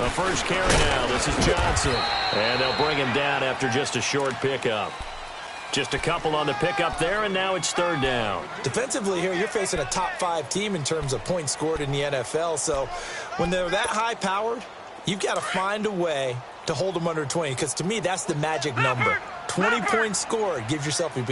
On first carry now, this is Johnson. And they'll bring him down after just a short pickup. Just a couple on the pickup there, and now it's third down. Defensively here, you're facing a top-5 team in terms of points scored in the NFL. So when they're that high-powered, you've got to find a way to hold them under 20, because to me, that's the magic number. 20 points scored, you give yourself your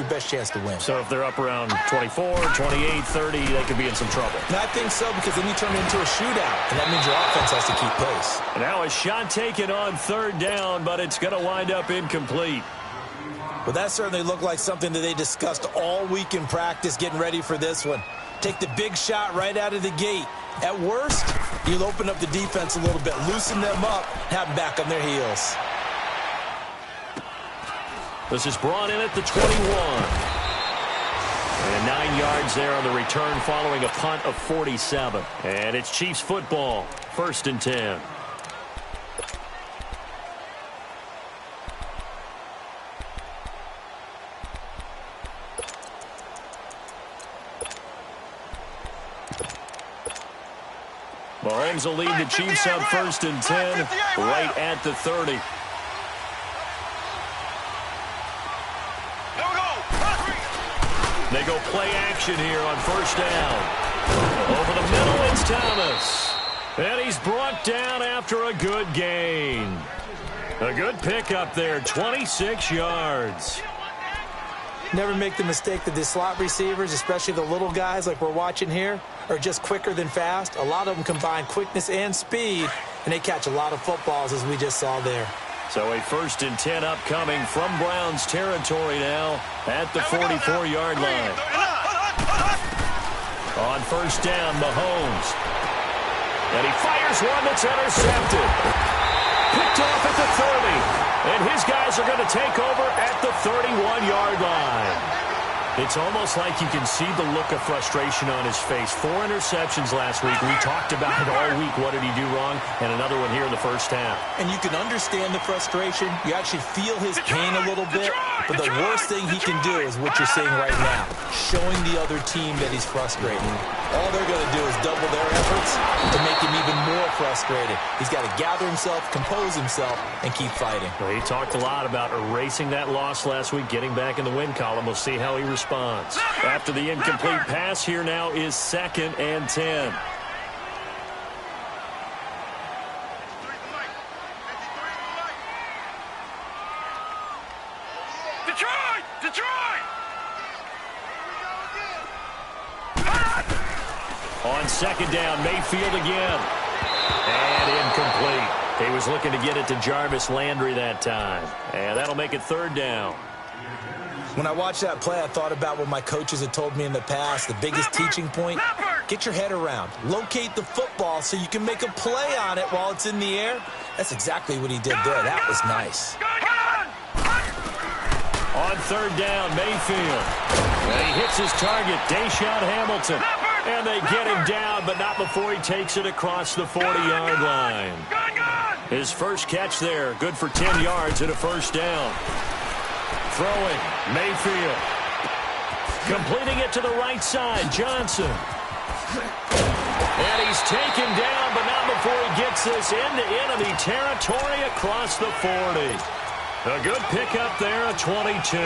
best chance to win. So if they're up around 24, 28, 30, they could be in some trouble. And I think so, because then you turn it into a shootout, and that means your offense has to keep pace. And now a shot taken on third down, but it's going to wind up incomplete. Well, that certainly looked like something that they discussed all week in practice, getting ready for this one. Take the big shot right out of the gate. At worst, you'll open up the defense a little bit, loosen them up, have them back on their heels. This is brought in at the 21. And 9 yards there on the return following a punt of 47. And it's Chiefs football, 1st and 10. Mahomes will lead the Chiefs up 1st and 10, right at the 30. They go play action here on first down. Over the middle, it's Thomas. And he's brought down after a good gain. A good pickup there, 26 yards. Never make the mistake that the slot receivers, especially the little guys like we're watching here, are just quicker than fast. A lot of them combine quickness and speed, and they catch a lot of footballs, as we just saw there. So a 1st and 10 upcoming from Browns territory now at the 44-yard line. On first down, Mahomes. And he fires one that's intercepted. Picked off at the 30. And his guys are going to take over at the 31-yard line. It's almost like you can see the look of frustration on his face. 4 interceptions last week. We talked about it all week. What did he do wrong? And another one here in the first half. And you can understand the frustration. You actually feel his pain a little bit. But the worst thing he can do is what you're seeing right now, showing the other team that he's frustrated. All they're going to do is double their efforts to make him even more frustrated. He's got to gather himself, compose himself, and keep fighting. Well, he talked a lot about erasing that loss last week, getting back in the win column. We'll see how he responds. After the incomplete pass, here now is 2nd and 10. Detroit! On 2nd down, Mayfield again. And incomplete. He was looking to get it to Jarvis Landry that time. And that'll make it 3rd down. When I watched that play, I thought about what my coaches had told me in the past. The biggest teaching point, get your head around. Locate the football so you can make a play on it while it's in the air. That's exactly what he did there. That was nice. On 3rd down, Mayfield. And he hits his target, Deshaun Hamilton. And they get him down, but not before he takes it across the 40-yard line. His first catch there, good for 10 yards and a 1st down. Throwing, Mayfield. Completing it to the right side, Johnson. And he's taken down, but not before he gets this into enemy territory across the 40. A good pickup there, a 22.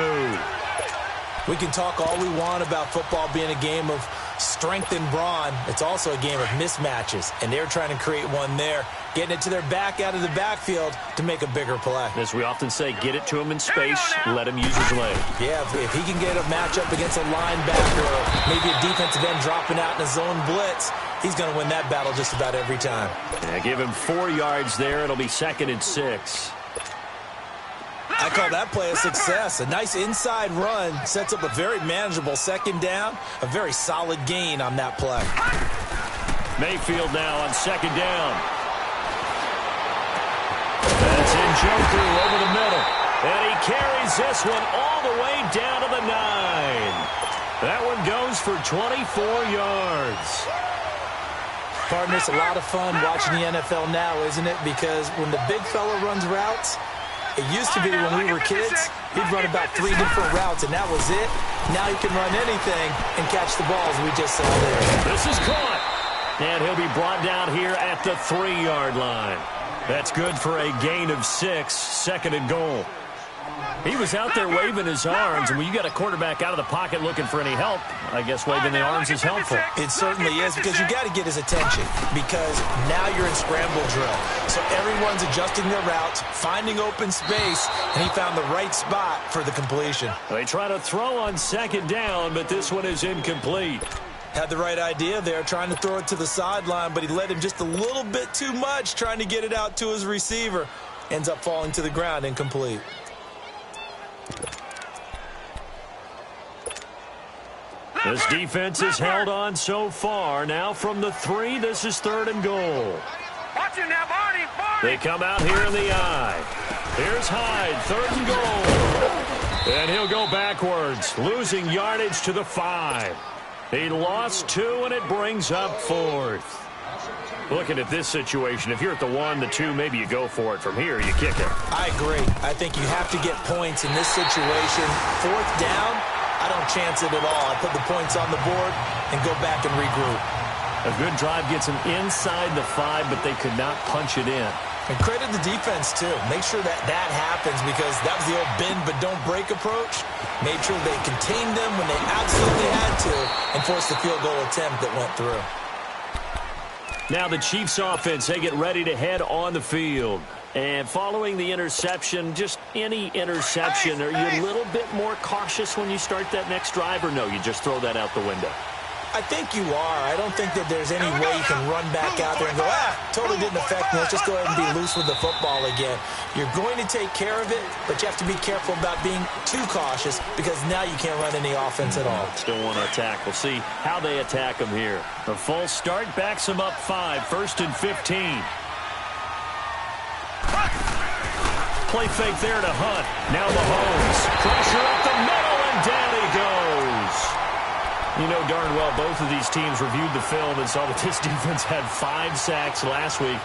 We can talk all we want about football being a game of strength and brawn. It's also a game of mismatches, and they're trying to create one there, getting it to their back out of the backfield to make a bigger play. As we often say, get it to him in space, let him use his leg. Yeah, if he can get a matchup against a linebacker or maybe a defensive end dropping out in a zone blitz, he's going to win that battle just about every time. Yeah, give him 4 yards there. It'll be 2nd and 6. I call that play a success. A nice inside run sets up a very manageable 2nd down. A very solid gain on that play. Mayfield now on 2nd down. That's in Joker over the middle. And he carries this one all the way down to the 9. That one goes for 24 yards. Partner, it's a lot of fun watching the NFL now, isn't it? Because when the big fella runs routes, it used to be when we were kids, he'd run about 3 different routes, and that was it. Now he can run anything and catch the balls we just saw there. This is caught. And he'll be brought down here at the 3-yard line. That's good for a gain of 6, 2nd and goal. He was out there waving his arms, and when you got a quarterback out of the pocket looking for any help, I guess waving the arms is helpful. It certainly is, because you got to get his attention, because now you're in scramble drill. So everyone's adjusting their routes, finding open space, and he found the right spot for the completion. They try to throw on 2nd down, but this one is incomplete. Had the right idea there, trying to throw it to the sideline, but he led him just a little bit too much, trying to get it out to his receiver. Ends up falling to the ground, incomplete. This defense has held on so far. Now from the 3, this is 3rd and goal. Watch it now, Barney. They come out here in the I. Here's Hyde, 3rd and goal. And he'll go backwards, losing yardage to the 5. He lost 2, and it brings up 4th. Looking at this situation, if you're at the 1, the 2, maybe you go for it. From here, you kick it. I agree. I think you have to get points in this situation. 4th down, I don't chance it at all. I put the points on the board and go back and regroup. A good drive gets them inside the 5, but they could not punch it in. And credit the defense, too. Make sure that happens, because that was the old bend but don't break approach. Made sure they contained them when they absolutely had to and forced the field goal attempt that went through. Now the Chiefs offense, they get ready to head on the field. And following the interception, just any interception, are you a little bit more cautious when you start that next drive, or no, you just throw that out the window? I think you are. I don't think that there's any way you can run back out there and go, totally didn't affect me. Let's just go ahead and be loose with the football again. You're going to take care of it, but you have to be careful about being too cautious, because now you can't run any offense at all. Still want to attack. We'll see how they attack them here. A full start backs them up 5, 1st and 15. Play fake there to Hunt. Now Mahomes. Pressure up the middle, and down he goes. You know darn well both of these teams reviewed the film and saw that this defense had 5 sacks last week.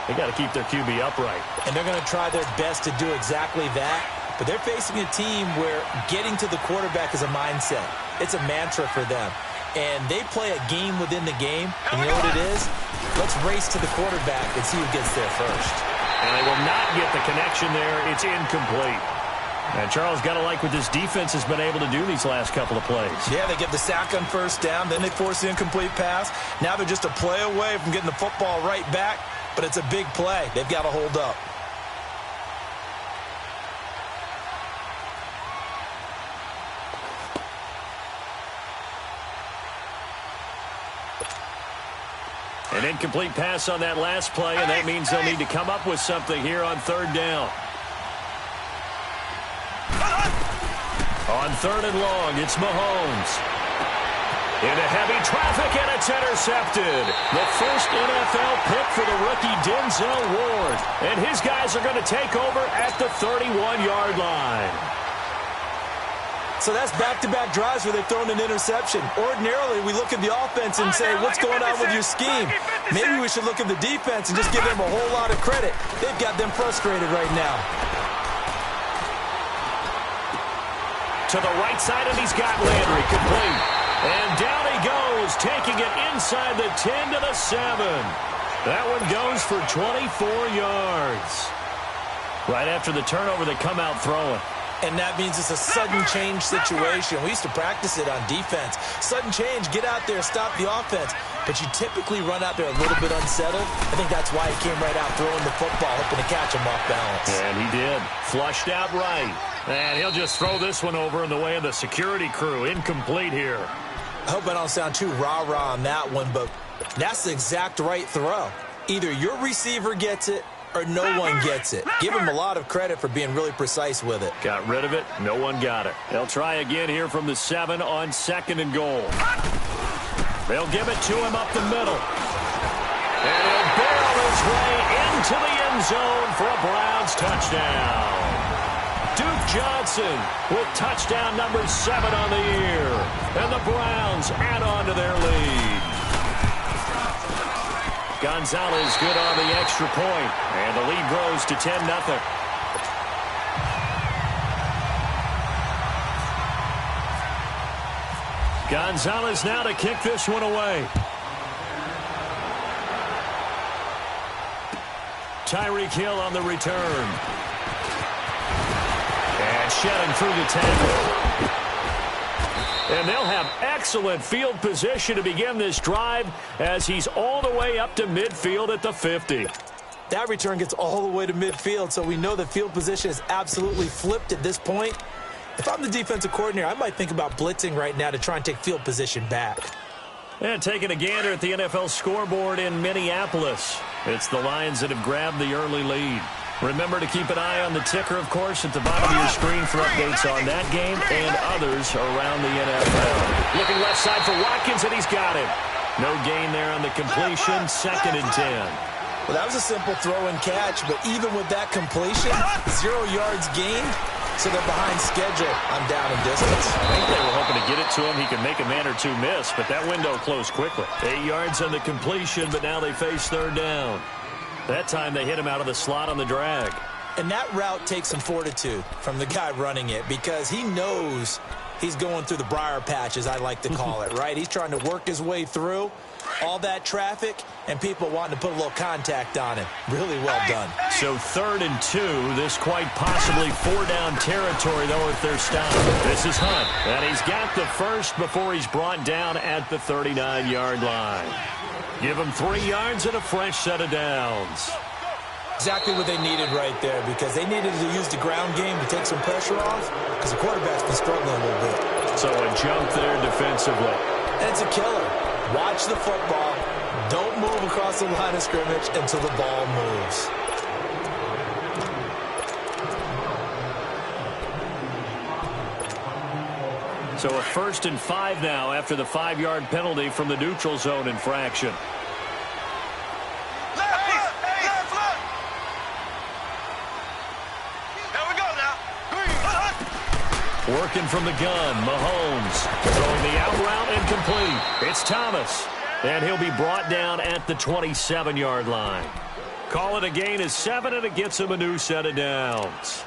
They got to keep their QB upright. And they're going to try their best to do exactly that. But they're facing a team where getting to the quarterback is a mindset. It's a mantra for them. And they play a game within the game. And you know what it is? Let's race to the quarterback and see who gets there first. And they will not get the connection there. It's incomplete. And Charles, got to like what this defense has been able to do these last couple of plays. Yeah, they get the sack on 1st down, then they force the incomplete pass. Now they're just a play away from getting the football right back, but it's a big play. They've got to hold up. An incomplete pass on that last play, and that means they'll need to come up with something here on 3rd down. On 3rd and long, it's Mahomes. Into heavy traffic, and it's intercepted. The first NFL pick for the rookie Denzel Ward. And his guys are going to take over at the 31-yard line. So that's back-to-back drives where they've thrown an interception. Ordinarily, we look at the offense and say, what's going on with your scheme? Maybe we should look at the defense and just give them a whole lot of credit. They've got them frustrated right now. To the right side, and he's got Landry complete. And down he goes, taking it inside the 10 to the 7. That one goes for 24 yards. Right after the turnover, they come out throwing. And that means it's a sudden change situation. We used to practice it on defense. Sudden change, get out there, stop the offense. But you typically run out there a little bit unsettled. I think that's why he came right out throwing the football, hoping to catch him off balance. And he did. Flushed out right. And he'll just throw this one over in the way of the security crew. Incomplete here. I hope I don't sound too rah-rah on that one, but that's the exact right throw. Either your receiver gets it or no one gets it. Give him a lot of credit for being really precise with it. Got rid of it. No one got it. They'll try again here from the 7 on 2nd and goal. They'll give it to him up the middle. And he'll barrel his way into the end zone for a Browns touchdown. Duke Johnson with touchdown number 7 on the year. And the Browns add on to their lead. Gonzalez good on the extra point, and the lead grows to 10-0. Gonzalez now to kick this one away. Tyreek Hill on the return. And shedding through the tackle. And they'll have excellent field position to begin this drive as he's all the way up to midfield at the 50. That return gets all the way to midfield, so we know the field position is absolutely flipped at this point. If I'm the defensive coordinator, I might think about blitzing right now to try and take field position back. And taking a gander at the NFL scoreboard in Minneapolis. It's the Lions that have grabbed the early lead. Remember to keep an eye on the ticker, of course, at the bottom of your screen for updates on that game and others around the NFL. Looking left side for Watkins, and he's got it. No gain there on the completion, 2nd and 10. Well, that was a simple throw and catch, but even with that completion, 0 yards gained, so they're behind schedule on down and distance. I think they were hoping to get it to him. He could make a man or two miss, but that window closed quickly. 8 yards on the completion, but now they face 3rd down. That time they hit him out of the slot on the drag. And that route takes some fortitude from the guy running it because he knows he's going through the briar patch, as I like to call it, right? He's trying to work his way through all that traffic and people wanting to put a little contact on him. Really well done. So 3rd and 2. This quite possibly 4-down territory, though, if they're stopped. This is Hunt, and he's got the first before he's brought down at the 39-yard line. Give him 3 yards and a fresh set of downs. Exactly what they needed right there because they needed to use the ground game to take some pressure off because the quarterback's been struggling a little bit. So a jump there defensively. And it's a killer. Watch the football. Don't move across the line of scrimmage until the ball moves. So a 1st and 5 now after the 5-yard penalty from the neutral zone infraction. Working from the gun, Mahomes throwing the out route incomplete. It's Thomas, and he'll be brought down at the 27-yard line. Call it a gain of 7, and it gets him a new set of downs.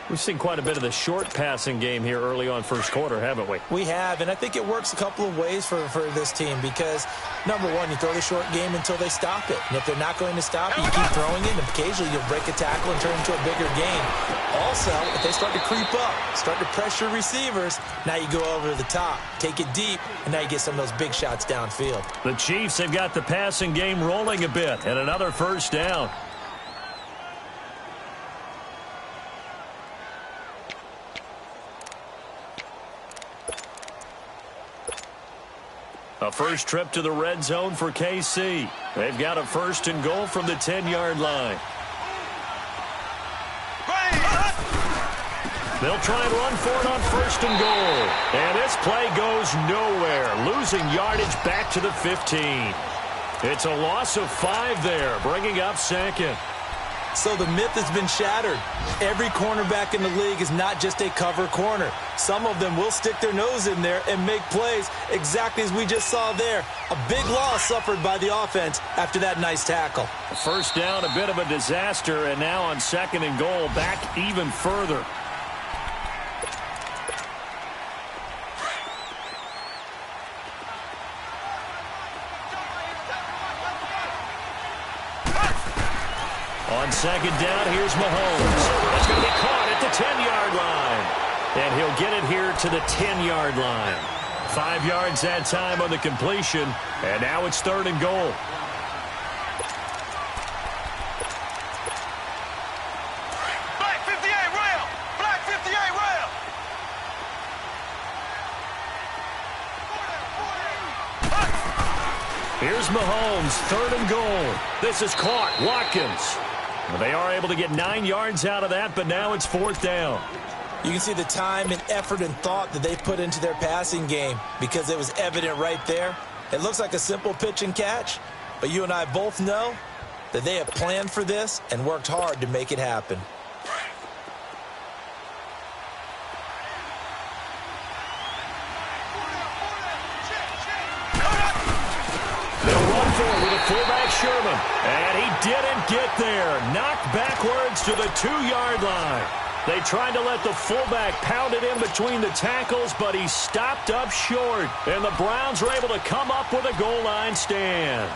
We've seen quite a bit of the short passing game here early on first quarter, haven't we? We have, and I think it works a couple of ways for this team because, number one, you throw the short game until they stop it. And if they're not going to stop it, you keep throwing it, and occasionally you'll break a tackle and turn it into a bigger game. Also, if they start to creep up, start to pressure receivers, now you go over the top, take it deep, and now you get some of those big shots downfield. The Chiefs have got the passing game rolling a bit, and another 1st down. A first trip to the red zone for KC. They've got a 1st and goal from the 10-yard line. They'll try and run for it on 1st and goal. And this play goes nowhere, losing yardage back to the 15. It's a loss of 5 there, bringing up 2nd. So the myth has been shattered. Every cornerback in the league is not just a cover corner. Some of them will stick their nose in there and make plays exactly as we just saw there. A big loss suffered by the offense after that nice tackle. 1st down, a bit of a disaster, and now on 2nd and goal, back even further. On 2nd down, here's Mahomes. That's going to be caught at the 10-yard line. And he'll get it here to the 10-yard line. 5 yards that time on the completion. And now it's 3rd and goal. Black 58 rail! Black 58 rail! Here's Mahomes, 3rd and goal. This is caught. Watkins. Well, they are able to get 9 yards out of that, but now it's 4th down. You can see the time and effort and thought that they put into their passing game because it was evident right there. It looks like a simple pitch and catch, but you and I both know that they have planned for this and worked hard to make it happen. They'll run for it with a fullback Sherman, and he didn't get there. Knocked backwards to the 2-yard line. They tried to let the fullback pound it in between the tackles, but he stopped up short, and the Browns were able to come up with a goal line stand.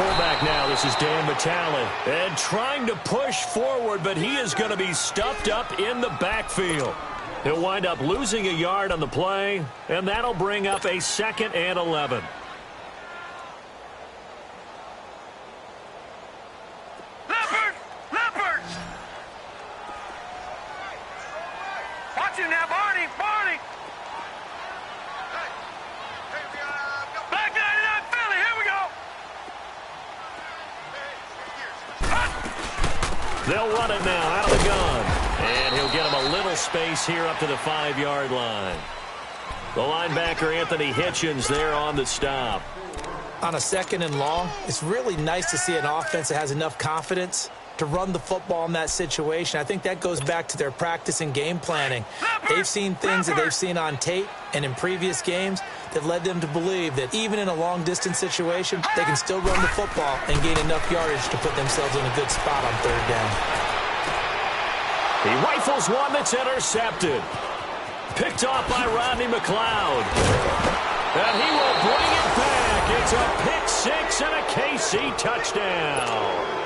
fullback now. This is Dan Vitale. And trying to push forward, but he is going to be stuffed up in the backfield. He'll wind up losing a yard on the play, and that'll bring up a 2nd and 11. Leopard! Watch him now, Barney! Black 99 Philly, here we go! They'll run it now out of the gun. And he'll get him a little space here up to the 5-yard line. The linebacker, Anthony Hitchens, there on the stop. On a 2nd and long, it's really nice to see an offense that has enough confidence to run the football in that situation. I think that goes back to their practice and game planning. They've seen things that they've seen on tape and in previous games that led them to believe that even in a long-distance situation, they can still run the football and gain enough yardage to put themselves in a good spot on 3rd down. He rifles one that's intercepted. Picked off by Rodney McLeod. And he will bring it back. It's a pick 6 and a KC touchdown.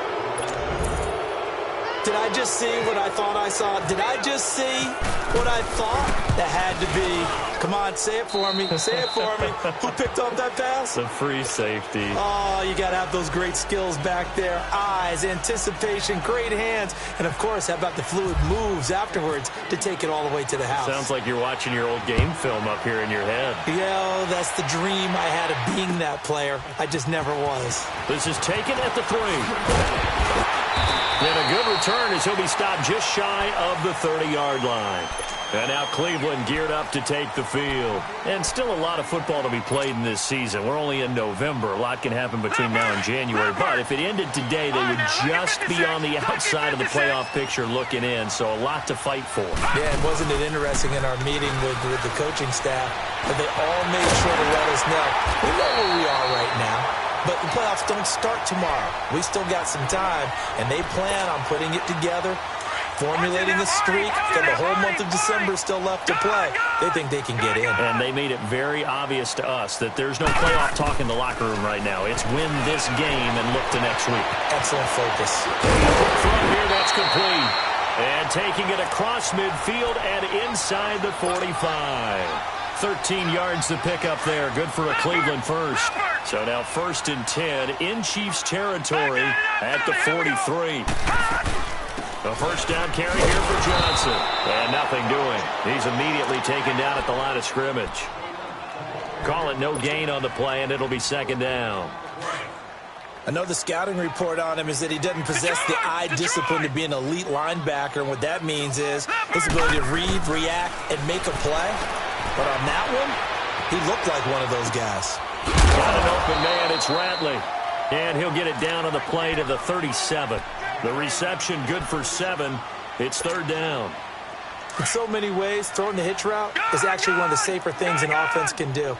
Did I just see what I thought I saw? Did I just see what I thought? That had to be. Come on, say it for me. Say it for me. Who picked up that pass? The free safety. Oh, you got to have those great skills back there. Eyes, anticipation, great hands. And, of course, how about the fluid moves afterwards to take it all the way to the house? Sounds like you're watching your old game film up here in your head. Yeah, that's the dream I had of being that player. I just never was. This is taken at the 3. And a good return as he'll be stopped just shy of the 30-yard line. And now Cleveland geared up to take the field. And still a lot of football to be played in this season. We're only in November. A lot can happen between now and January. But if it ended today, they would just be on the outside of the playoff picture looking in. So a lot to fight for. Yeah, and wasn't it interesting in our meeting with the coaching staff that they all made sure to let us know. We know where we are right now. But the playoffs don't start tomorrow. We still got some time, and they plan on putting it together, formulating a streak. Got the whole month of December still left to play. They think they can get in. And they made it very obvious to us that there's no playoff talk in the locker room right now. It's win this game and look to next week. Excellent focus. From here, that's complete. And taking it across midfield and inside the 45. 13 yards to pick up there. Good for a Cleveland first. So now 1st and 10 in Chiefs territory at the 43. A first down carry here for Johnson. And nothing doing. He's immediately taken down at the line of scrimmage. Call it no gain on the play, and it'll be 2nd down. I know the scouting report on him is that he doesn't possess the eye discipline to be an elite linebacker. And what that means is his ability to read, react, and make a play. But on that one, he looked like one of those guys. Got an open man, it's Ratley. And he'll get it down on the play to the 37. The reception good for 7. It's 3rd down. In so many ways, throwing the hitch route is actually one of the safer things an offense can do.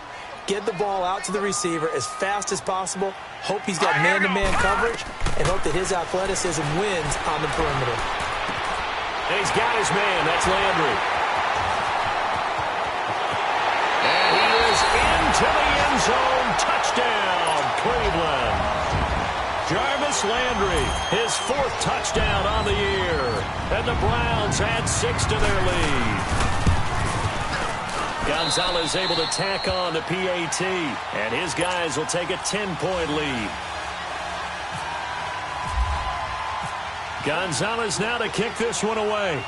Get the ball out to the receiver as fast as possible, hope he's got man-to-man coverage, and hope that his athleticism wins on the perimeter. And he's got his man. That's Landry. Into the end zone, touchdown, Cleveland. Jarvis Landry, his 4th touchdown on the year. And the Browns add 6 to their lead. Gonzalez able to tack on the PAT, and his guys will take a 10-point lead. Gonzalez now to kick this one away.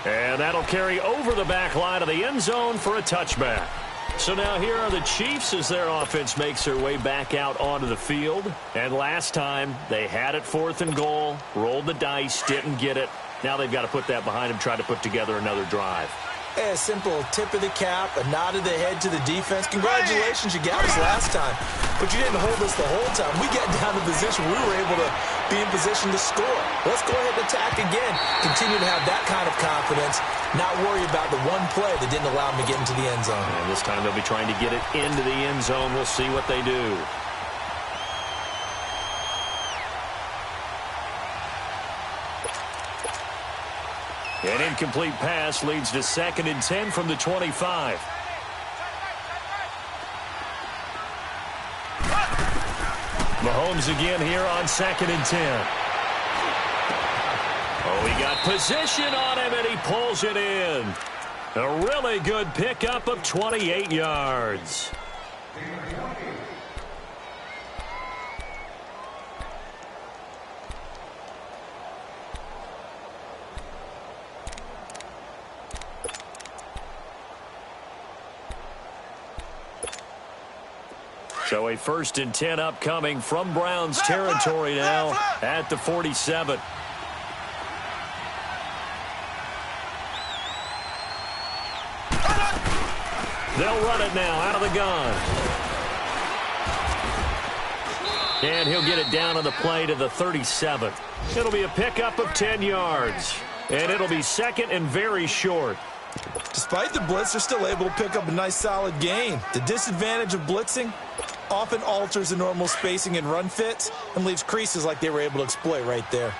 And that'll carry over the back line of the end zone for a touchback. So now here are the Chiefs as their offense makes their way back out onto the field. And last time they had it 4th and goal, rolled the dice, didn't get it. Now they've got to put that behind them, try to put together another drive. A simple tip of the cap, a nod of the head to the defense. Congratulations, you got us last time. But you didn't hold us the whole time. We got down to position. We were able to be in position to score. Let's go ahead and attack again. Continue to have that kind of confidence. Not worry about the one play that didn't allow them to get into the end zone. And this time they'll be trying to get it into the end zone. We'll see what they do. An incomplete pass leads to 2nd and 10 from the 25. Mahomes again here on 2nd and 10. Oh, he got position on him, and he pulls it in. A really good pickup of 28 yards. So a 1st and 10 upcoming from Browns territory now at the 47. They'll run it now out of the gun. And he'll get it down on the play to the 37. It'll be a pickup of 10 yards. And it'll be 2nd and very short. Despite the blitz, they're still able to pick up a nice solid gain. The disadvantage of blitzing often alters the normal spacing and run fits and leaves creases like they were able to exploit right there.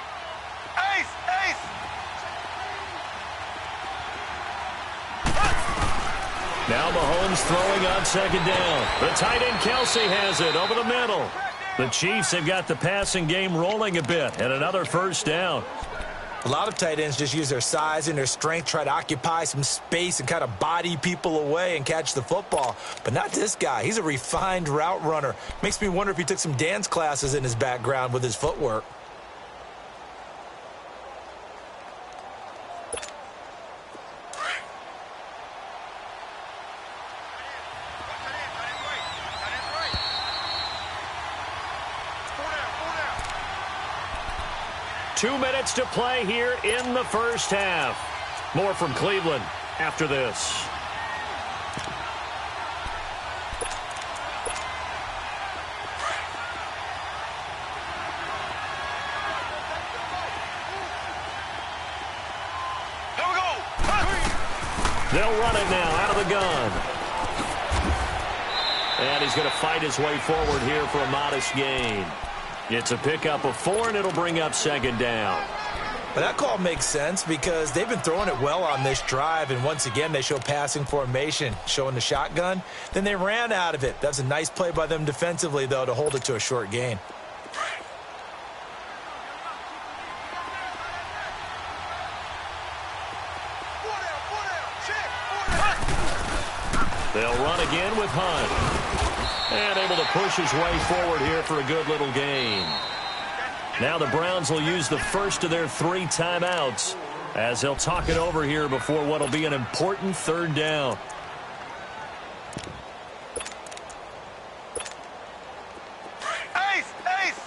Ace! Ace! Now Mahomes throwing on 2nd down. The tight end Kelsey has it over the middle. The Chiefs have got the passing game rolling a bit, and another 1st down. A lot of tight ends just use their size and their strength, try to occupy some space and kind of body people away and catch the football. But not this guy. He's a refined route runner. Makes me wonder if he took some dance classes in his background with his footwork. Two minutes to play here in the 1st half. More from Cleveland after this. Here we go! They'll run it now out of the gun. And he's going to fight his way forward here for a modest gain. It's a pickup of 4, and it'll bring up 2nd down. But that call makes sense because they've been throwing it well on this drive, and once again they show passing formation, showing the shotgun. Then they ran out of it. That's a nice play by them defensively, though, to hold it to a short gain. They'll run again with Hunt. And able to push his way forward here for a good little gain. Now the Browns will use the 1st of their 3 timeouts as they'll talk it over here before what will be an important 3rd down. Ace! Ace!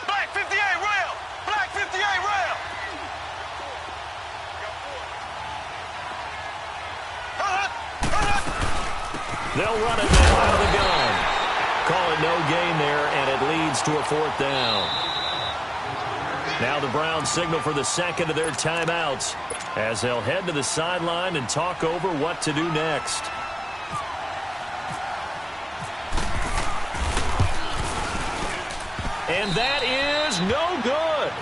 Black 58 rail! Black 58 rail! They'll run it now out of the gun. Call it no gain there, and it leads to a 4th down. Now the Browns signal for the 2nd of their timeouts as they'll head to the sideline and talk over what to do next. And that is no good.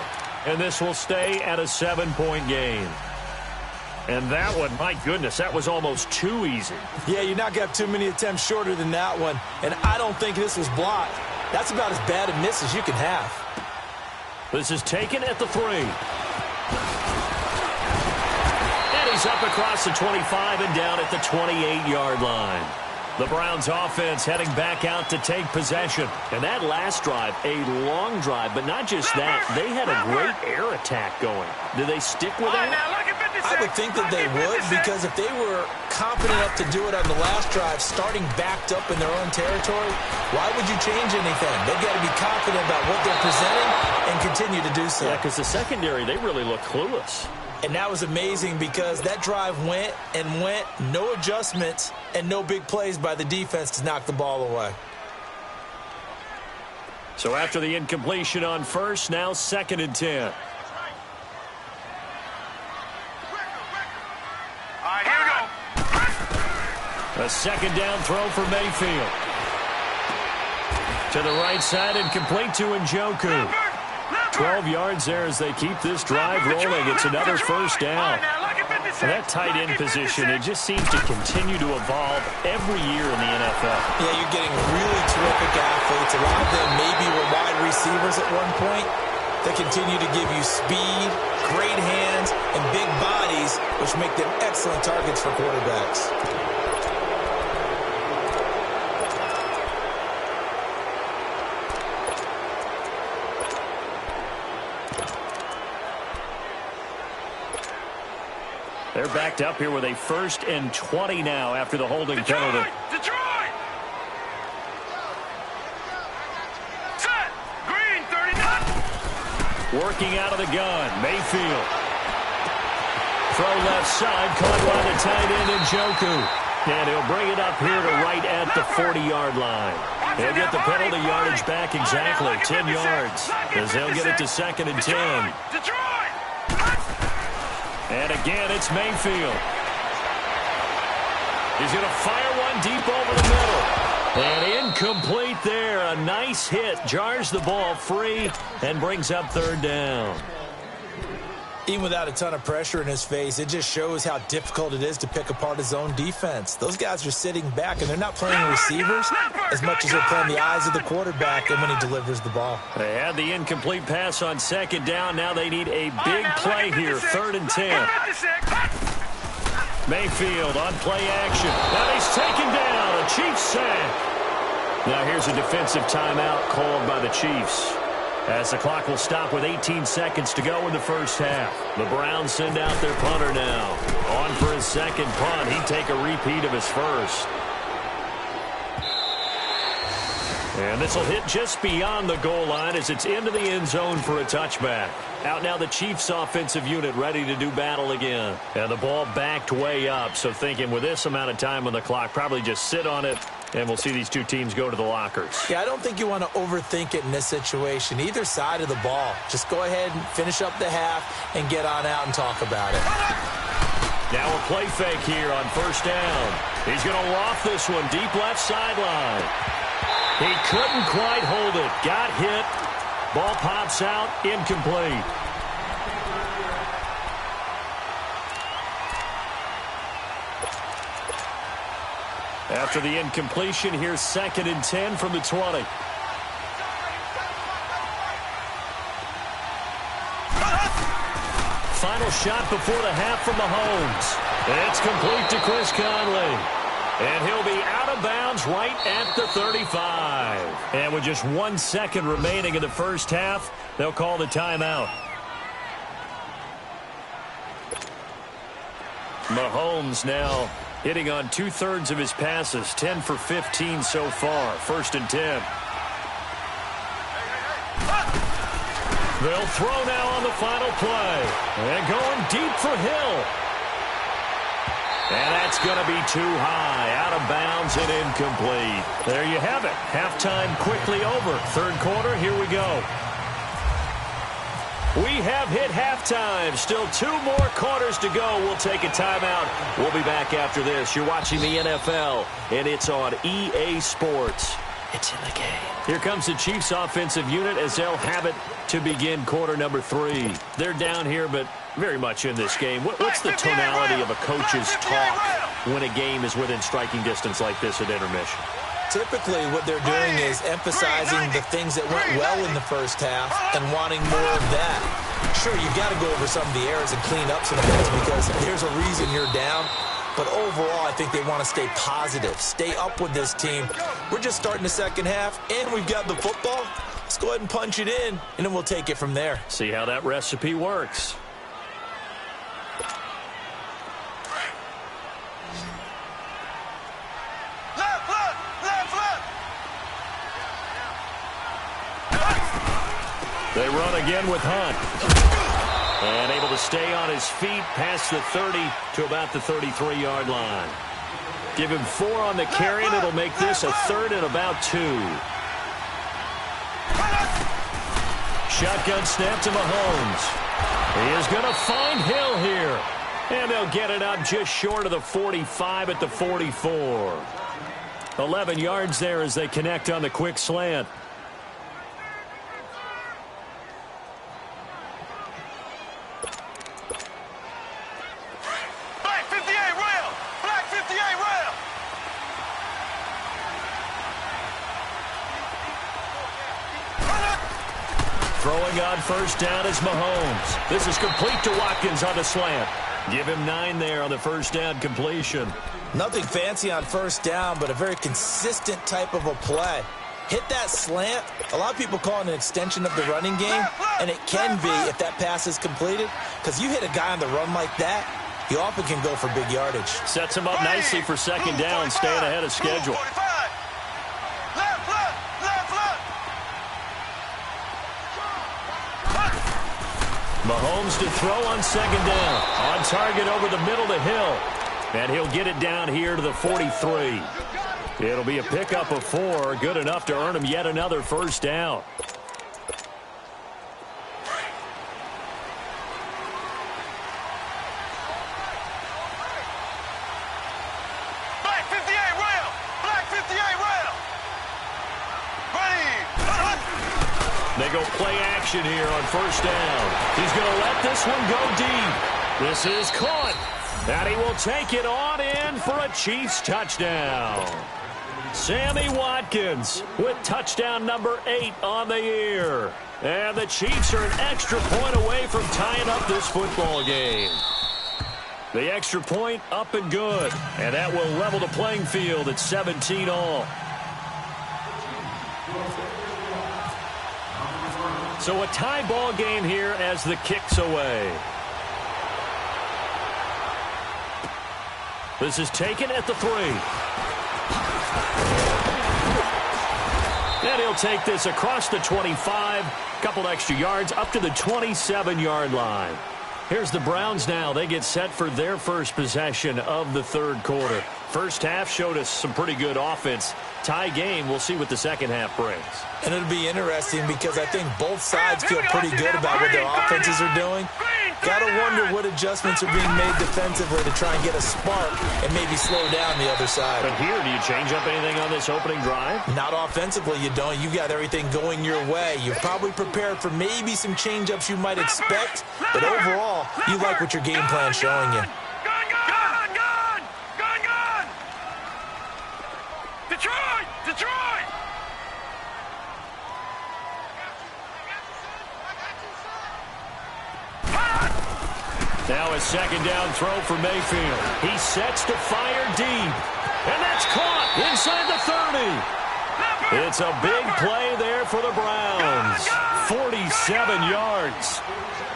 And this will stay at a 7-point game. And that one, my goodness, that was almost too easy. Yeah, you knock out too many attempts shorter than that one, and I don't think this was blocked. That's about as bad a miss as you can have. This is taken at the 3. And he's up across the 25 and down at the 28-yard line. The Browns offense heading back out to take possession. And that last drive, a long drive, but not just that. They had a great air attack going. Do they stick with that? I would think that they would, because if they were confident enough to do it on the last drive, starting backed up in their own territory, why would you change anything? They've got to be confident about what they're presenting and continue to do so. Yeah, because the secondary, they really look clueless. And that was amazing because that drive went and went, no adjustments, and no big plays by the defense to knock the ball away. So after the incompletion on 1st, now 2nd and 10. All right, here we go. A 2nd down throw for Mayfield. To the right side and complete to Njoku. 12 yards there as they keep this drive rolling. It's another 1st down. And that tight end position, it just seems to continue to evolve every year in the NFL. Yeah, you're getting really terrific athletes. A lot of them maybe were wide receivers at one point. They continue to give you speed, great hands, and big bodies, which make them excellent targets for quarterbacks. They're backed up here with a 1st and 20 now after the holding penalty. Detroit! Set! Green, 39! Working out of the gun, Mayfield. Throw left side, caught by the tight end Njoku. And he'll bring it up here to right at the 40-yard line. He'll get the penalty yardage back exactly, 10 yards, as they'll get it to 2nd and 10. Detroit! And again, it's Mayfield. He's going to fire one deep over the middle. And incomplete there. A nice hit. Jars the ball free and brings up 3rd down. Even without a ton of pressure in his face, it just shows how difficult it is to pick apart his own defense. Those guys are sitting back, and they're not playing receivers as much as they're playing the eyes of the quarterback and when he delivers the ball. They had the incomplete pass on 2nd down. Now they need a big play here, 3rd and 10. Mayfield on play action. Now he's taken down. A Chiefs sack. Now here's a defensive timeout called by the Chiefs, as the clock will stop with 18 seconds to go in the 1st half. The Browns send out their punter now. On for his 2nd punt. He'd take a repeat of his 1st. And this will hit just beyond the goal line as it's into the end zone for a touchback. Out now the Chiefs offensive unit ready to do battle again. And the ball backed way up, so thinking with this amount of time on the clock, probably just sit on it, and we'll see these two teams go to the lockers. Yeah, I don't think you want to overthink it in this situation. Either side of the ball. Just go ahead and finish up the half and get on out and talk about it. Now a play fake here on 1st down. He's going to loft this one deep left sideline. He couldn't quite hold it. Got hit. Ball pops out. Incomplete. After the incompletion, here's 2nd and 10 from the 20. Final shot before the half from Mahomes. It's complete to Chris Conley. And he'll be out of bounds right at the 35. And with just 1 second remaining in the 1st half, they'll call the timeout. Mahomes now hitting on 2/3 of his passes, 10 for 15 so far. 1st and 10. They'll throw now on the final play. And going deep for Hill. And that's going to be too high, out of bounds and incomplete. There you have it. Halftime quickly over. 3rd quarter, here we go. We have hit halftime. Still 2 more quarters to go. We'll take a timeout. We'll be back after this. You're watching the NFL, and it's on EA Sports. It's in the game. Here comes the Chiefs offensive unit as they'll have it to begin quarter number 3. They're down here, but very much in this game. What's the tonality of a coach's talk when a game is within striking distance like this at intermission? Typically, what they're doing is emphasizing the things that went well in the 1st half and wanting more of that. Sure, you've got to go over some of the errors and clean up some things because there's a reason you're down. But overall, I think they want to stay positive, stay up with this team. We're just starting the 2nd half, and we've got the football. Let's go ahead and punch it in, and then we'll take it from there. See how that recipe works. They run again with Hunt. And able to stay on his feet past the 30 to about the 33-yard line. Give him 4 on the carry, and it'll make this a 3rd and about 2. Shotgun snap to Mahomes. He is going to find Hill here. And they'll get it up just short of the 45 at the 44. 11 yards there as they connect on the quick slant. throwing on first down is Mahomes. This is complete to Watkins on the slant. Give him 9 there on the first down completion. Nothing fancy on first down, but a very consistent type of a play. Hit that slant. A lot of people call it an extension of the running game, and it can be if that pass is completed, because you hit a guy on the run like that, you often can go for big yardage. Sets him up nicely for second down, staying ahead of schedule. Mahomes to throw on second down. On target over the middle to Hill. And he'll get it down here to the 43. It'll be a pickup of 4. Good enough to earn him yet another first down. Black 58 rail. Black 58 rail. Ready. They go play action here on first down. He's going to let this one go deep. This is caught. And he will take it on in for a Chiefs touchdown. Sammy Watkins with touchdown number 8 on the year. And the Chiefs are an extra point away from tying up this football game. The extra point up and good. And that will level the playing field at 17 all. So a tie ball game here as the kick's away. This is taken at the 3. And he'll take this across the 25. Couple extra yards up to the 27-yard line. Here's the Browns now. They get set for their first possession of the third quarter. First half showed us some pretty good offense. Tie game, we'll see what the second half brings. And it'll be interesting because I think both sides feel pretty good about what their offenses are doing. Got to wonder what adjustments are being made defensively to try and get a spark and maybe slow down the other side. But here, do you change up anything on this opening drive? Not offensively, you don't. You got everything going your way. You're probably prepared for maybe some change-ups you might expect, but overall, you like what your game plan's showing you. Detroit! Detroit! Now a second down throw for Mayfield. He sets to fire deep. And that's caught inside the 30. It's a big play there for the Browns. 47 yards.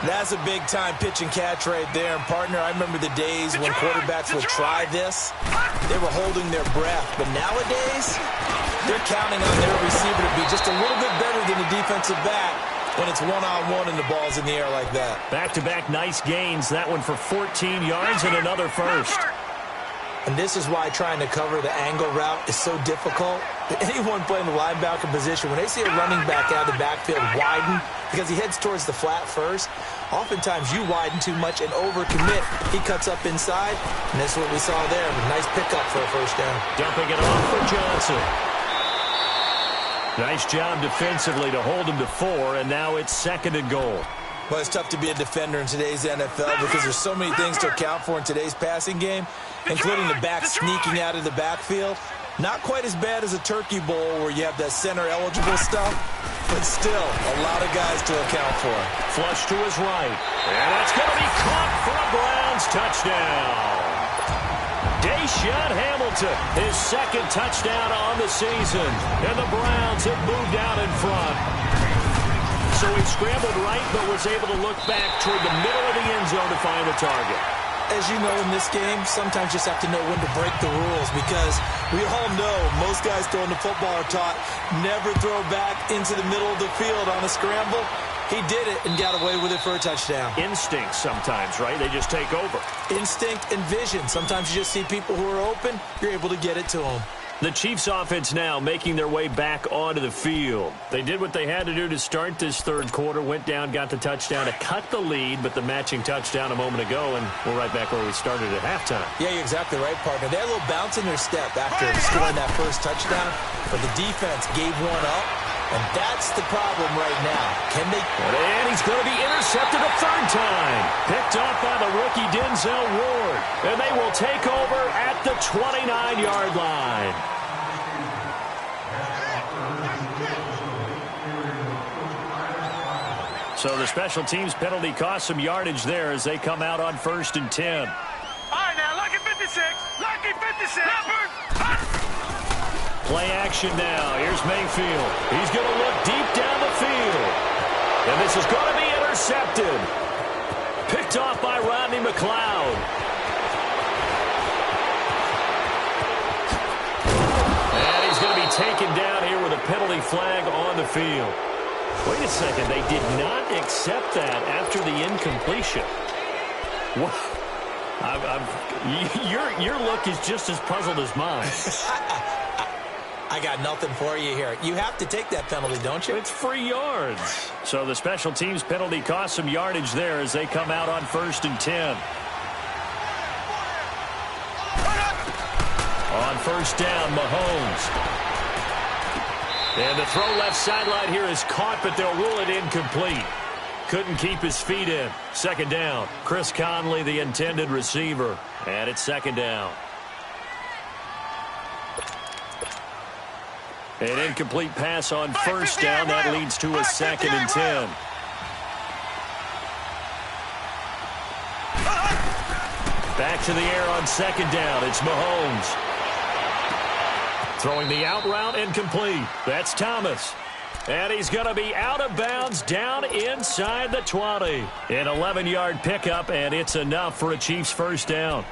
That's a big-time pitch and catch right there. And, partner, I remember the days when quarterbacks would try this. They were holding their breath. But nowadays, they're counting on their receiver to be just a little bit better than the defensive back when it's one-on-one and the ball's in the air like that. Back-to-back nice gains. That one for 14 yards and another first. And this is why trying to cover the angle route is so difficult. Anyone playing the linebacker position, when they see a running back out of the backfield widen because he heads towards the flat first, oftentimes you widen too much and overcommit. He cuts up inside, and that's what we saw there. A nice pickup for a first down. Dumping it off for Johnson. Nice job defensively to hold him to 4, and now it's second and goal. Well, it's tough to be a defender in today's NFL because there's so many things to account for in today's passing game, including the back sneaking out of the backfield. Not quite as bad as a turkey bowl where you have that center-eligible stuff, but still a lot of guys to account for. Flush to his right, and that's going to be caught for a Browns touchdown. Deshaun Hamilton, his second touchdown on the season, and the Browns have moved out in front. So he scrambled right, but was able to look back toward the middle of the end zone to find the target. As you know, in this game, sometimes you just have to know when to break the rules because we all know most guys throwing the football are taught never throw back into the middle of the field on a scramble. He did it and got away with it for a touchdown. Instinct sometimes, right? They just take over. Instinct and vision. Sometimes you just see people who are open, you're able to get it to them. The Chiefs offense now making their way back onto the field. They did what they had to do to start this third quarter, went down, got the touchdown to cut the lead, but the matching touchdown a moment ago, and we're right back where we started at halftime. Yeah, you're exactly right, partner. They had a little bounce in their step after scoring that first touchdown, but the defense gave one up, and that's the problem right now. Can they? And he's going to be intercepted a third time. Picked up by the rookie Denzel Ward, and they will take over at the 29-yard line. So the special teams penalty cost some yardage there as they come out on 1st and 10. All right, now, lucky 56. Lucky 56. Play action now. Here's Mayfield. He's going to look deep down the field. And this is going to be intercepted. Picked off by Rodney McLeod. And he's going to be taken down here with a penalty flag on the field. Wait a second. They did not accept that after the incompletion. What? Your look is just as puzzled as mine. I got nothing for you here. You have to take that penalty, don't you? It's free yards. So the special teams penalty cost some yardage there as they come out on 1st and 10. On 1st down, Mahomes. And the throw left sideline here is caught, but they'll rule it incomplete. Couldn't keep his feet in. 2nd down. Chris Conley, the intended receiver. And it's 2nd down. An incomplete pass on 1st down. That leads to a 2nd and 10. Back to the air on 2nd down. It's Mahomes. Throwing the out route incomplete. That's Thomas. And he's going to be out of bounds down inside the 20. An 11-yard pickup, and it's enough for a Chiefs 1st down.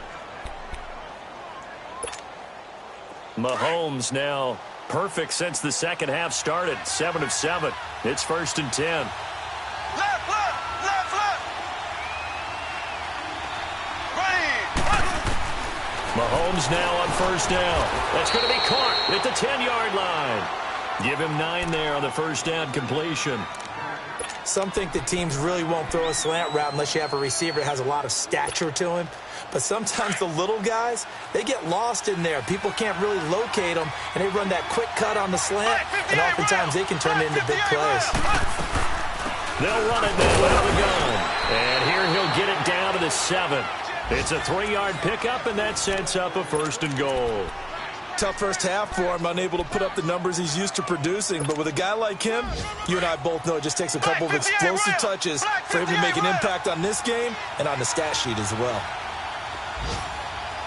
Mahomes now perfect since the second half started. 7 of 7. It's 1st and 10. Left. Mahomes now on 1st down. That's going to be caught at the 10-yard line. Give him 9 there on the 1st down completion. Some think the teams really won't throw a slant route unless you have a receiver that has a lot of stature to him. But sometimes the little guys, they get lost in there. People can't really locate them, and they run that quick cut on the slant, and oftentimes they can turn it into big plays. They'll run it now out of the gun. And here he'll get it down to the 7. It's a 3-yard pickup, and that sets up a 1st and goal. Tough first half for him, unable to put up the numbers he's used to producing. But with a guy like him, you and I both know it just takes a couple of explosive touches for him to make an impact on this game and on the stat sheet as well.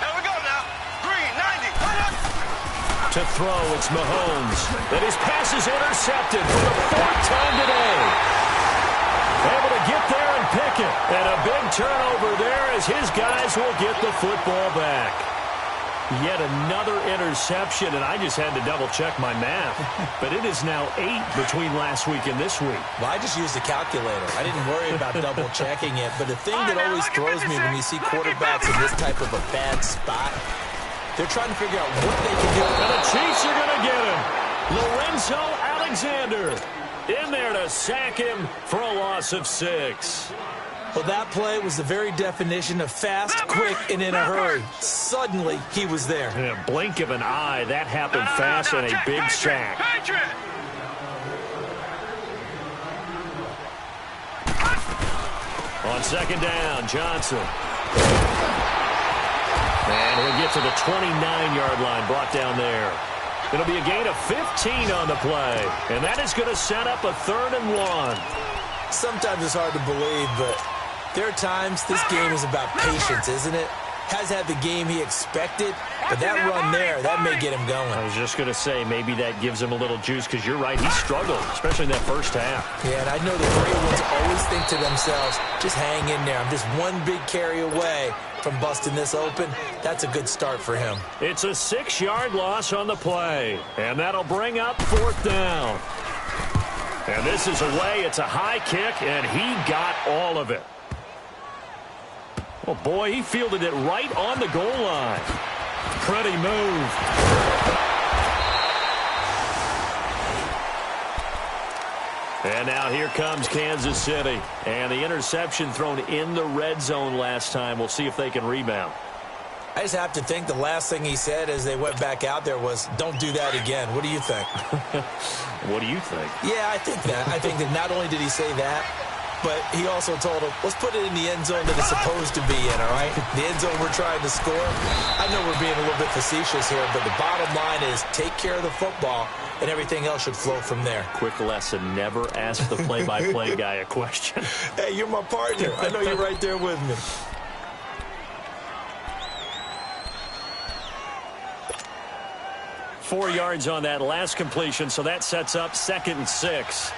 There we go now. Green, 90. To throw, it's Mahomes. And his pass is intercepted for the 4th time today. Able to get there and pick it. And a big turnover there as his guys will get the football back. Yet another interception, and I just had to double-check my math. But it is now 8 between last week and this week. Well, I just used a calculator. I didn't worry about double-checking it. But the thing that always throws me when you see quarterbacks in this type of a bad spot, they're trying to figure out what they can do. And the Chiefs are going to get him. Lorenzo Alexander in there to sack him for a loss of 6. Well, that play was the very definition of fast, quick, and in a hurry. Suddenly, he was there. In a blink of an eye, that happened fast and a big sack. On 2nd down, Johnson. And he'll get to the 29-yard line, brought down there. It'll be a gain of 15 on the play. And that is going to set up a 3rd and 1. Sometimes it's hard to believe, but there are times this game is about patience, isn't it? Has had the game he expected, but that run there, that may get him going. I was just going to say, maybe that gives him a little juice, because you're right, he struggled, especially in that 1st half. Yeah, and I know the great ones always think to themselves, just hang in there. I'm just one big carry away from busting this open. That's a good start for him. It's a 6-yard loss on the play, and that'll bring up 4th down. And this is away. It's a high kick, and he got all of it. Oh, boy, he fielded it right on the goal line. Pretty move. And now here comes Kansas City. And the interception thrown in the red zone last time. We'll see if they can rebound. I just have to think the last thing he said as they went back out there was, don't do that again. What do you think? What do you think? Yeah, I think that. I think that not only did he say that, but he also told him, let's put it in the end zone that it's supposed to be in, all right? The end zone we're trying to score. I know we're being a little bit facetious here, but the bottom line is take care of the football, and everything else should flow from there. Quick lesson, never ask the play-by-play guy a question. Hey, you're my partner. I know you're right there with me. Four yards on that last completion, so that sets up 2nd and 6.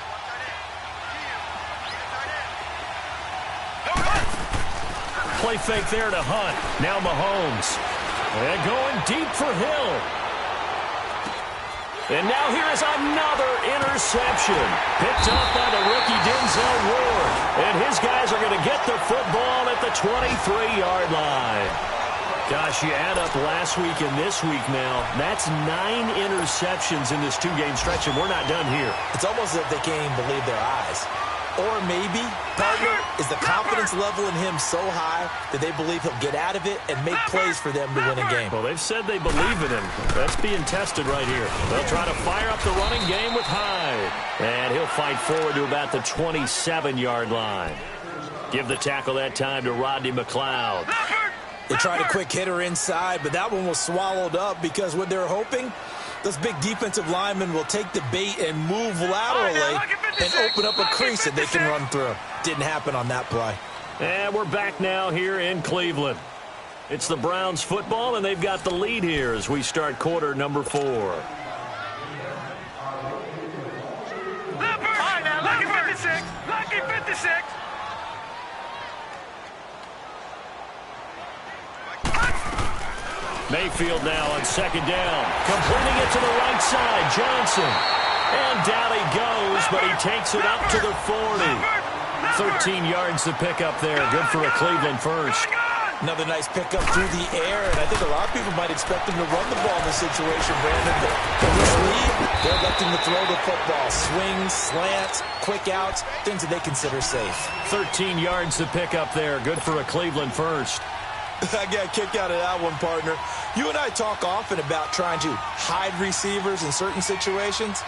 Play fake there to Hunt. Now Mahomes. And going deep for Hill. And now here is another interception. Picked up by the rookie Denzel Ward. And his guys are going to get the football at the 23-yard line. Gosh, you add up last week and this week now, that's 9 interceptions in this 2-game stretch, and we're not done here. It's almost as if they can't even believe their eyes. Or maybe, partner, is the confidence level in him so high that they believe he'll get out of it and make plays for them to win a game. Well, they've said they believe in him. That's being tested right here. They'll try to fire up the running game with Hyde. And he'll fight forward to about the 27-yard line. Give the tackle that time to Rodney McLeod. They tried a quick hitter inside, but that one was swallowed up because what they're hoping, those big defensive linemen will take the bait and move laterally and open up a crease that they can run through. Didn't happen on that play. And we're back now here in Cleveland. It's the Browns football, and they've got the lead here as we start quarter number 4. All right, now, lucky 56. Lucky 56. Mayfield now on 2nd down. Completing it to the right side. Johnson. And down he goes, but he takes it up to the 40. 13 yards to pick up there. Good for a Cleveland first. Another nice pickup through the air, and I think a lot of people might expect him to run the ball in this situation, Brandon. But in this league, they're electing to throw the football. Swings, slants, quick outs, things that they consider safe. 13 yards to pick up there. Good for a Cleveland first. I got a kick out of that one, partner. You and I talk often about trying to hide receivers in certain situations,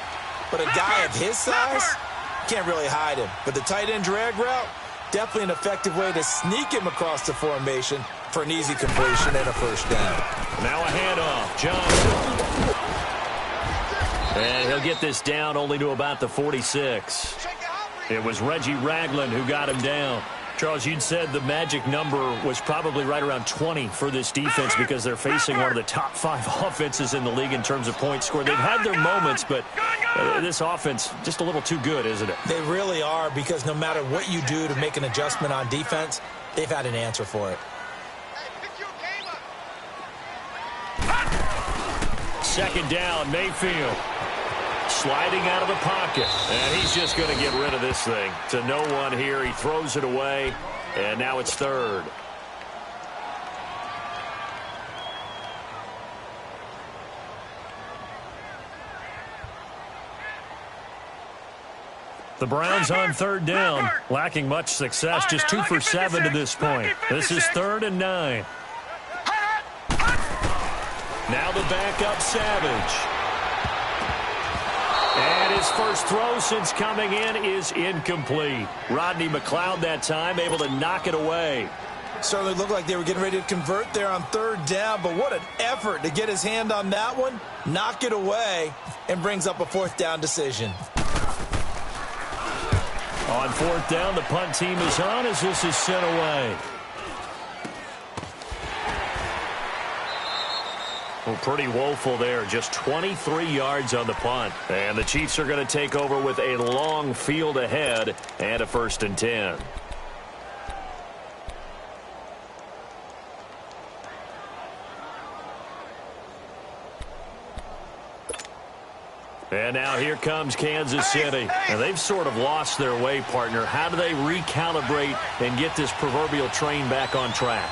but a guy of his size can't really hide him. But the tight end drag route, definitely an effective way to sneak him across the formation for an easy completion and a first down. Now a handoff. Johnson. And he'll get this down only to about the 46. It was Reggie Ragland who got him down. Charles, you'd said the magic number was probably right around 20 for this defense because they're facing one of the top 5 offenses in the league in terms of points scored. They've had their moments, but this offense just a little too good, isn't it? They really are, because no matter what you do to make an adjustment on defense, they've had an answer for it. 2nd down, Mayfield. Sliding out of the pocket. And he's just going to get rid of this thing. To no one here. He throws it away. And now it's 3rd. The Browns on 3rd down. Lacking much success. Just 2 for 7 to this point. This is 3rd and 9. Now the backup Savage. And his first throw since coming in is incomplete. Rodney McLeod that time able to knock it away. Certainly looked like they were getting ready to convert there on 3rd down, but what an effort to get his hand on that one, knock it away, and brings up a 4th down decision. On 4th down, the punt team is on as this is sent away. Well, pretty woeful there. Just 23 yards on the punt. And the Chiefs are going to take over with a long field ahead and a 1st and 10. And now here comes Kansas City. And they've sort of lost their way, partner. How do they recalibrate and get this proverbial train back on track?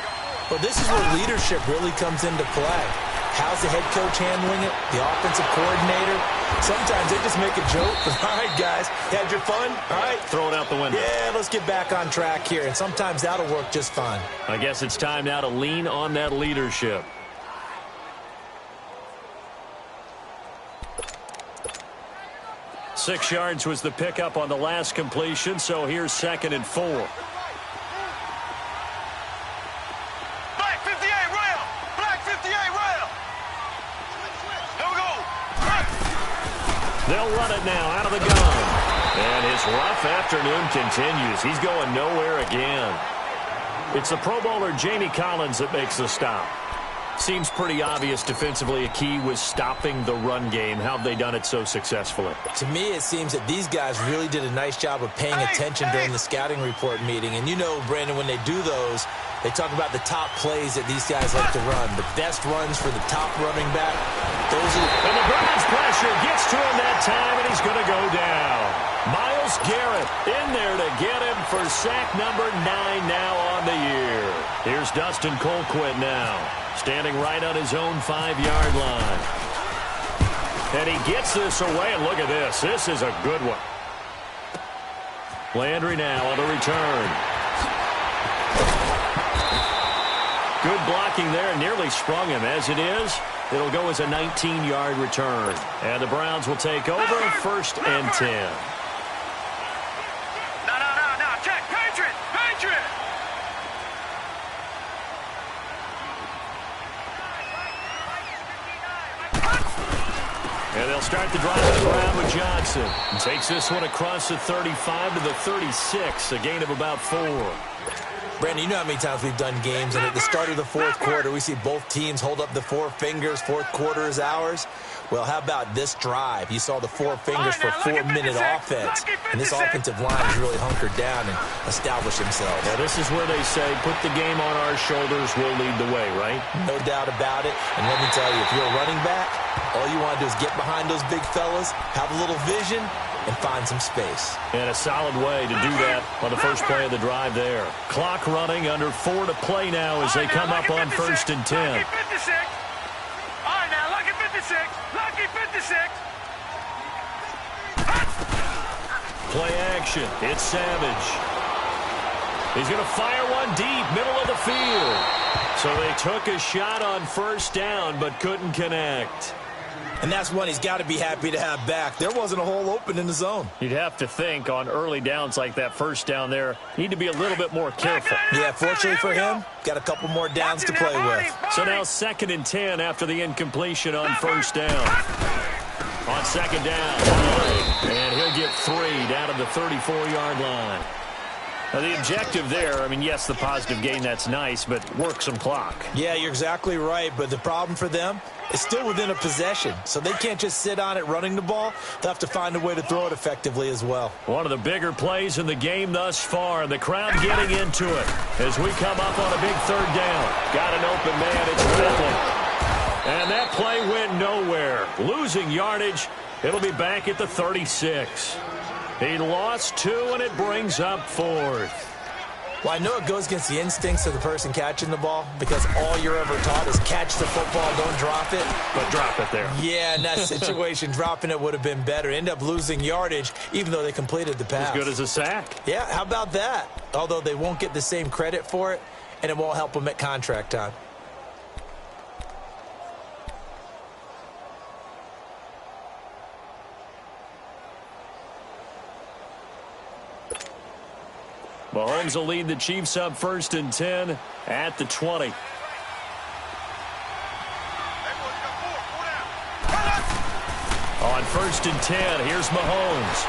Well, this is where leadership really comes into play. How's the head coach handling it? The offensive coordinator? Sometimes they just make a joke. All right, guys, had your fun? All right. Throw it out the window. Yeah, let's get back on track here. And sometimes that'll work just fine. I guess it's time now to lean on that leadership. 6 yards was the pickup on the last completion, so here's 2nd and 4. Black 58 rail. Black 58 rail. Here we go. They'll run it now out of the gun. And his rough afternoon continues. He's going nowhere again. It's the Pro Bowler Jamie Collins that makes the stop. Seems pretty obvious defensively a key was stopping the run game. How have they done it so successfully? To me, it seems that these guys really did a nice job of paying attention during the scouting report meeting. And you know, Brandon, when they do those, they talk about the top plays that these guys like to run. The best runs for the top running back. Those are... And the Browns pressure gets to him that time, and he's going to go down. Myles Garrett in there to get him for sack number 9 now on the year. Here's Dustin Colquitt now, standing right on his own 5-yard line. And he gets this away, and look at this. This is a good one. Landry now on the return. Good blocking there, nearly sprung him. As it is, it'll go as a 19-yard return. And the Browns will take over 1st and 10. No. Check. Patriot. And they'll start the drive on the ground with Johnson. And takes this one across the 35 to the 36, a gain of about 4. Brandon, you know how many times we've done games, and at the start of the 4th quarter, we see both teams hold up the 4 fingers, 4th quarter is ours. Well, how about this drive? You saw the 4 fingers for 4-minute offense, and this offensive line is really hunkered down and established themselves. Now, this is where they say, put the game on our shoulders, we'll lead the way, right? No doubt about it, and let me tell you, if you're a running back, all you want to do is get behind those big fellas, have a little vision, and find some space. And a solid way to do that on the first play of the drive there. Clock running, under 4 to play now as they come up on 1st and 10. Lucky 56. All right, now, lucky 56. Lucky 56. Play action. It's Savage. He's going to fire one deep, middle of the field. So they took a shot on 1st down, but couldn't connect. And that's one he's got to be happy to have back. There wasn't a hole open in the zone. You'd have to think on early downs like that 1st down there, need to be a little bit more careful. Yeah, fortunately for him, got a couple more downs to play with. So now 2nd and 10 after the incompletion on 1st down. On 2nd down, and he'll get 3 down to the 34-yard line. Now, the objective there, I mean, yes, the positive gain, that's nice, but work some clock. Yeah, you're exactly right, but the problem for them is still within a possession, so they can't just sit on it running the ball. They'll have to find a way to throw it effectively as well. One of the bigger plays in the game thus far, and the crowd getting into it as we come up on a big 3rd down. Got an open man, it's Bentley. And that play went nowhere. Losing yardage, it'll be back at the 36. He lost 2, and it brings up 4th. Well, I know it goes against the instincts of the person catching the ball because all you're ever taught is catch the football, don't drop it. But drop it there. Yeah, in that situation, dropping it would have been better. End up losing yardage, even though they completed the pass. As good as a sack. Yeah, how about that? Although they won't get the same credit for it, and it won't help them at contract time. Mahomes will lead the Chiefs up 1st and 10 at the 20. On 1st and 10, here's Mahomes.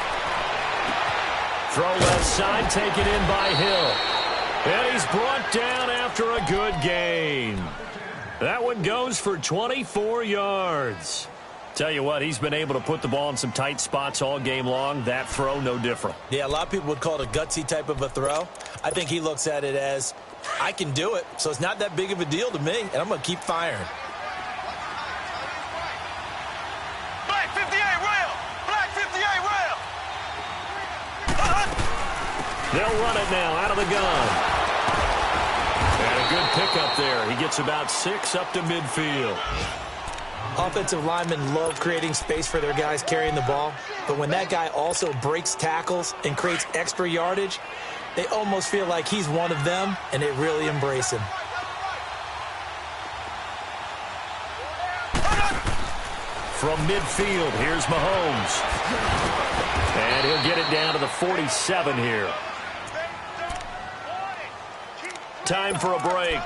Throw left side, taken in by Hill. And he's brought down after a good gain. That one goes for 24 yards. Tell you what, he's been able to put the ball in some tight spots all game long. That throw, no different. Yeah, a lot of people would call it a gutsy type of a throw. I think he looks at it as, I can do it, so it's not that big of a deal to me, and I'm going to keep firing. Black 58 rail. Black 58 rail. They'll run it now out of the gun. And a good pickup there. He gets about 6 up to midfield. Offensive linemen love creating space for their guys carrying the ball, but when that guy also breaks tackles and creates extra yardage, they almost feel like he's one of them, and they really embrace him. From midfield, here's Mahomes. And he'll get it down to the 47 here. Time for a break.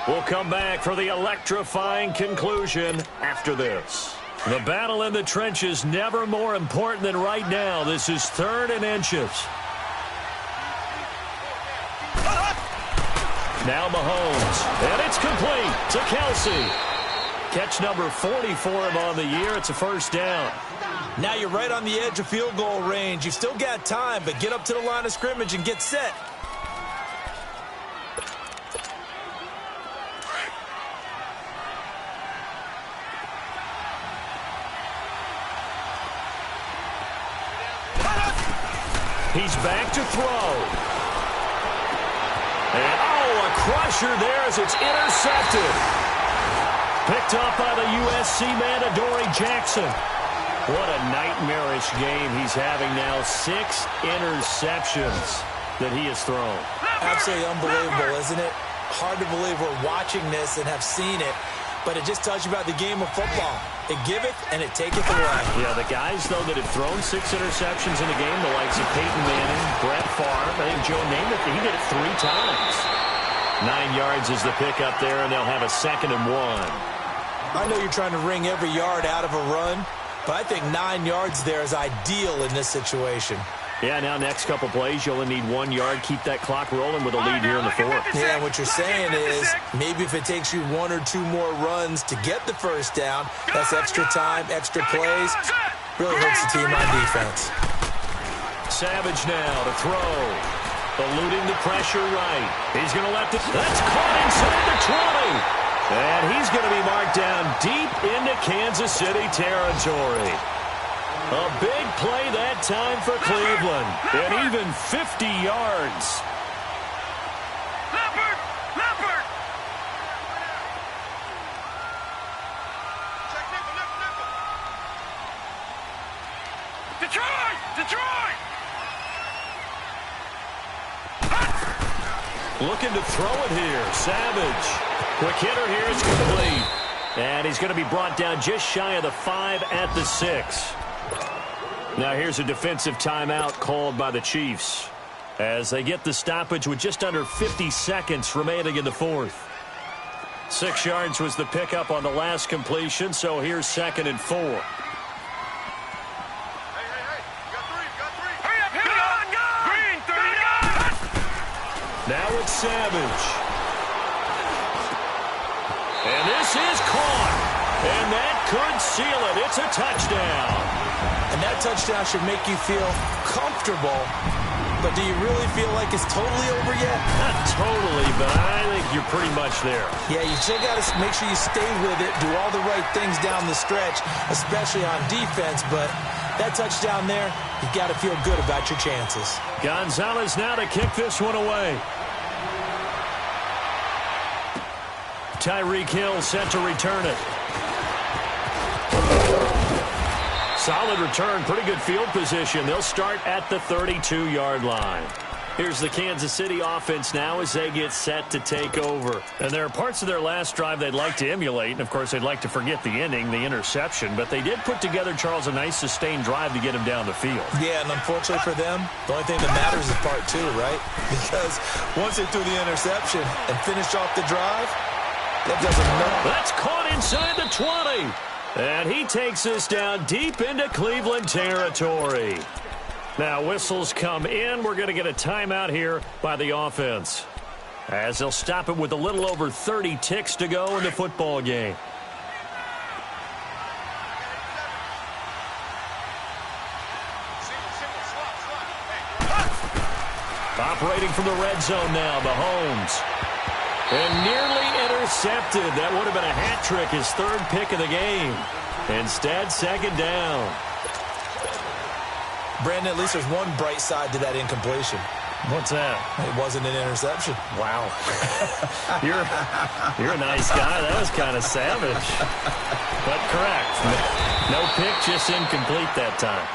We'll come back for the electrifying conclusion after this. The battle in the trenches never more important than right now. This is 3rd and inches. Now Mahomes, and it's complete to Kelsey. Catch number 40 for him on the year. It's a first down. Now you're right on the edge of field goal range. You've still got time, but get up to the line of scrimmage and get set. He's back to throw. And, a crusher there as it's intercepted. Picked up by the USC man, Adoree Jackson. What a nightmarish game he's having now. 6 interceptions that he has thrown. Absolutely unbelievable, isn't it? Hard to believe we're watching this and have seen it, but it just tells you about the game of football. It giveth and it taketh away. Yeah, the guys, though, that have thrown 6 interceptions in the game, the likes of Peyton Manning, Brett Favre, I think Joe Namath, he did it 3 times. 9 yards is the pickup there, and they'll have a 2nd and 1. I know you're trying to wring every yard out of a run, but I think 9 yards there is ideal in this situation. Yeah, now next couple plays, you only need 1 yard. Keep that clock rolling with a lead here in the 4th. Yeah, what you're saying is maybe if it takes you 1 or 2 more runs to get the first down, that's extra time, extra plays. Really hurts the team on defense. Savage now to throw. Eluding the pressure right. He's going to let the... That's caught inside the 20. And he's going to be marked down deep into Kansas City territory. A big play that time for Cleveland. And even 50 yards. Leopard! Leopard! Detroit! Detroit! Looking to throw it here. Savage. Quick hitter here is complete. And he's going to be brought down just shy of the 5 at the 6. Now here's a defensive timeout called by the Chiefs as they get the stoppage with just under 50 seconds remaining in the 4th. 6 yards was the pickup on the last completion, so here's 2nd and 4. Hey, got 3. Hurry up, hit on, go! Green, 30. Now it's Savage. And this is caught. And that could seal it. It's a touchdown. And that touchdown should make you feel comfortable. But do you really feel like it's totally over yet? Not totally, but I think you're pretty much there. Yeah, you still got to make sure you stay with it, do all the right things down the stretch, especially on defense. But that touchdown there, you got to feel good about your chances. Gonzalez now to kick this one away. Tyreek Hill set to return it. Solid return, pretty good field position. They'll start at the 32-yard line. Here's the Kansas City offense now as they get set to take over. And there are parts of their last drive they'd like to emulate. And, of course, they'd like to forget the ending, the interception. But they did put together, Charles, a nice sustained drive to get him down the field. Yeah, and unfortunately for them, the only thing that matters is part 2, right? Because once they threw the interception and finished off the drive, that doesn't matter. That's caught inside the 20. And he takes us down deep into Cleveland territory. Now whistles come in. We're going to get a timeout here by the offense, as they'll stop it with a little over 30 ticks to go in the football game. Operating from the red zone now, Mahomes. And nearly intercepted. That would have been a hat trick, his 3rd pick of the game. Instead, 2nd down. Brandon, at least there's one bright side to that incompletion. What's that? It wasn't an interception. Wow. You're a nice guy. That was kind of savage. But correct. No pick, just incomplete that time.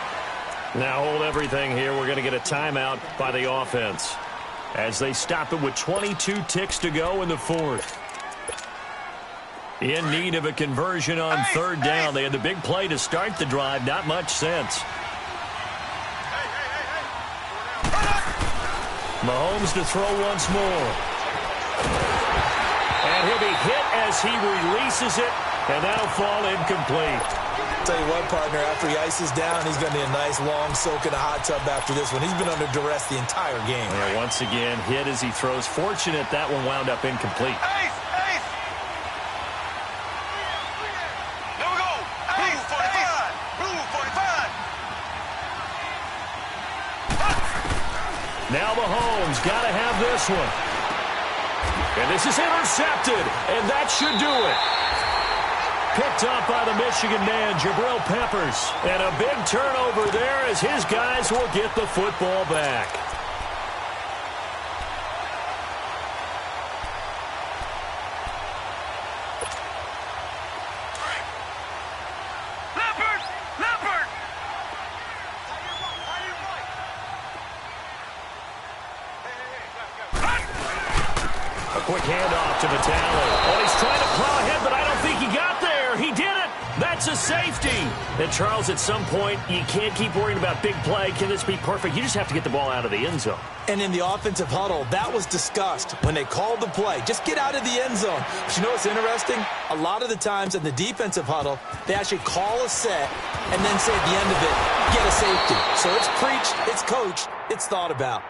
Now hold everything here. We're going to get a timeout by the offense, as they stop it with 22 ticks to go in the 4th. In need of a conversion on 3rd down. They had the big play to start the drive. Not much sense. Mahomes to throw once more. And he'll be hit as he releases it, and that'll fall incomplete. Tell you what, partner, after he ices down, he's going to need a nice long soak in a hot tub after this one. He's been under duress the entire game. Yeah, once again, hit as he throws. Fortunate that one wound up incomplete. Ace! Ace! There we go! Ace! 45! Blue 45! Now Mahomes got to have this one. And this is intercepted, and that should do it. Picked up by the Michigan man, Jabril Peppers. And a big turnover there as his guys will get the football back. Leopard! Leopard! A quick handoff to Vitale. And he's trying to plow ahead, but I don't think he got there. He did it. That's a safety. And, Charles, at some point, you can't keep worrying about big play. Can this be perfect? You just have to get the ball out of the end zone. And in the offensive huddle, that was discussed when they called the play. Just get out of the end zone. But you know what's interesting? A lot of the times in the defensive huddle, they actually call a set and then say at the end of it, get a safety. So it's preached, it's coached, it's thought about.